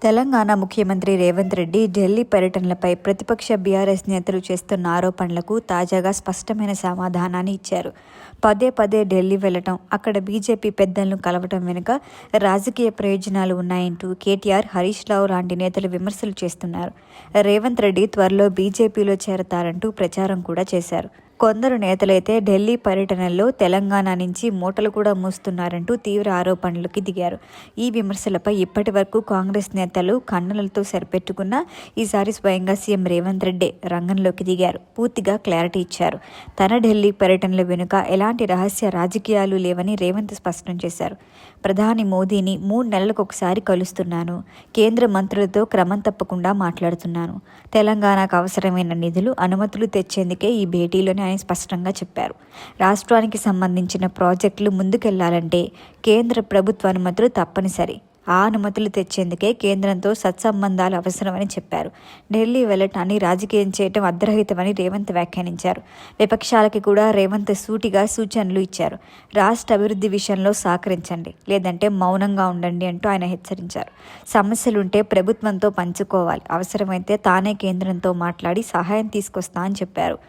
తెలంగాణ ముఖ్యమంత్రి రేవంత్ రెడ్డి ఢిల్లీ పర్యటనలపై ప్రతిపక్ష బీఆర్ఎస్ నేతలు చేస్తున్న ఆరోపణలకు తాజాగా స్పష్టమైన సమాధానాన్ని ఇచ్చారు. పదే పదే ఢిల్లీ వెళ్లటం, అక్కడ బీజేపీ పెద్దలను కలవటం వెనుక రాజకీయ ప్రయోజనాలు ఉన్నాయంటూ కేటీఆర్, హరీష్ రావు లాంటి నేతలు విమర్శలు చేస్తున్నారు. రేవంత్ రెడ్డి త్వరలో బీజేపీలో చేరతారంటూ ప్రచారం కూడా చేశారు. కొందరు నేతలైతే ఢిల్లీ పర్యటనల్లో తెలంగాణ నుంచి మూటలు కూడా మోస్తున్నారంటూ తీవ్ర ఆరోపణలకు దిగారు. ఈ విమర్శలపై ఇప్పటి వరకు కాంగ్రెస్ నేతలు కన్నులతో సరిపెట్టుకున్నా ఈసారి స్వయంగా సీఎం రేవంత్ రెడ్డి రంగంలోకి దిగారు. పూర్తిగా క్లారిటీ ఇచ్చారు. తన ఢిల్లీ పర్యటనల వెనుక ఎలాంటి రహస్య రాజకీయాలు లేవని రేవంత్ స్పష్టం చేశారు. ప్రధాని మోదీని 3 నెలలకు ఒకసారి కలుస్తున్నాను. కేంద్ర మంత్రులతో క్రమం తప్పకుండా మాట్లాడుతున్నాను. తెలంగాణకు అవసరమైన నిధులు, అనుమతులు తెచ్చేందుకే ఈ భేటీలోనే ఆయన స్పష్టంగా చెప్పారు. రాష్ట్రానికి సంబంధించిన ప్రాజెక్టులు ముందుకెళ్లాలంటే కేంద్ర ప్రభుత్వ అనుమతులు తప్పనిసరి. ఆ అనుమతులు తెచ్చేందుకే కేంద్రంతో సత్సంబంధాలు అవసరమని చెప్పారు. ఢిల్లీ వెళ్లటాన్ని రాజకీయం చేయటం అర్ధరహితమని రేవంత్ వ్యాఖ్యానించారు. విపక్షాలకి కూడా రేవంత్ సూటిగా సూచనలు ఇచ్చారు. రాష్ట్ర అభివృద్ధి విషయంలో సహకరించండి, లేదంటే మౌనంగా ఉండండి అంటూ ఆయన హెచ్చరించారు. సమస్యలుంటే ప్రభుత్వంతో పంచుకోవాలి, అవసరమైతే తానే కేంద్రంతో మాట్లాడి సహాయం తీసుకొస్తా అని చెప్పారు.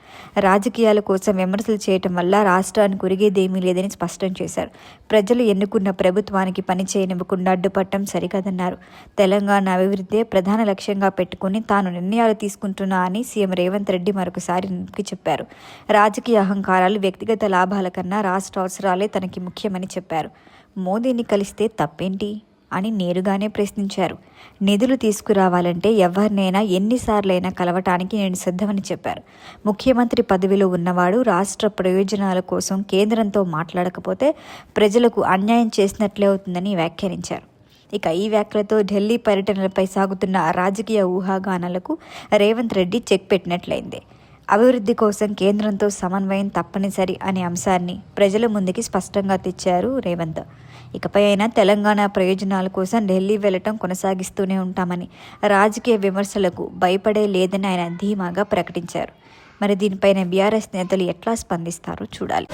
రాజకీయాల కోసం విమర్శలు చేయటం వల్ల రాష్ట్రానికి ఒరిగేదేమీ లేదని స్పష్టం చేశారు. ప్రజలు ఎన్నుకున్న ప్రభుత్వానికి పని చేయనివ్వకుండా అడ్డుపట్టడం సరికాదన్నారు. తెలంగాణ అభివృద్ధే ప్రధాన లక్ష్యంగా పెట్టుకుని తాను నిర్ణయాలు తీసుకుంటున్నా అని సీఎం రేవంత్ రెడ్డి మరొకసారి నొక్కి చెప్పారు. రాజకీయ అహంకారాలు, వ్యక్తిగత లాభాల కన్నా రాష్ట్ర అవసరాలే తనకి ముఖ్యమని చెప్పారు. మోదీని కలిస్తే తప్పేంటి అని నేరుగానే ప్రశ్నించారు. నిధులు తీసుకురావాలంటే ఎవరినైనా ఎన్నిసార్లైనా కలవటానికి నేను సిద్ధమని చెప్పారు. ముఖ్యమంత్రి పదవిలో ఉన్నవాడు రాష్ట్ర ప్రయోజనాల కోసం కేంద్రంతో మాట్లాడకపోతే ప్రజలకు అన్యాయం చేసినట్లే అవుతుందని వ్యాఖ్యానించారు. ఇక ఈ వ్యాఖ్యలతో ఢిల్లీ పర్యటనలపై సాగుతున్న రాజకీయ ఊహాగానాలకు రేవంత్ రెడ్డి చెక్ పెట్టినట్లయింది. అభివృద్ధి కోసం కేంద్రంతో సమన్వయం తప్పనిసరి అనే అంశాన్ని ప్రజల ముందుకి స్పష్టంగా తెచ్చారు రేవంత్. ఇకపై అయినా తెలంగాణ ప్రయోజనాల కోసం ఢిల్లీ వెళ్లటం కొనసాగిస్తూనే ఉంటామని, రాజకీయ విమర్శలకు భయపడే లేదని ఆయన ధీమాగా ప్రకటించారు. మరి దీనిపైన బీఆర్ఎస్ నేతలు ఎట్లా స్పందిస్తారో చూడాలి.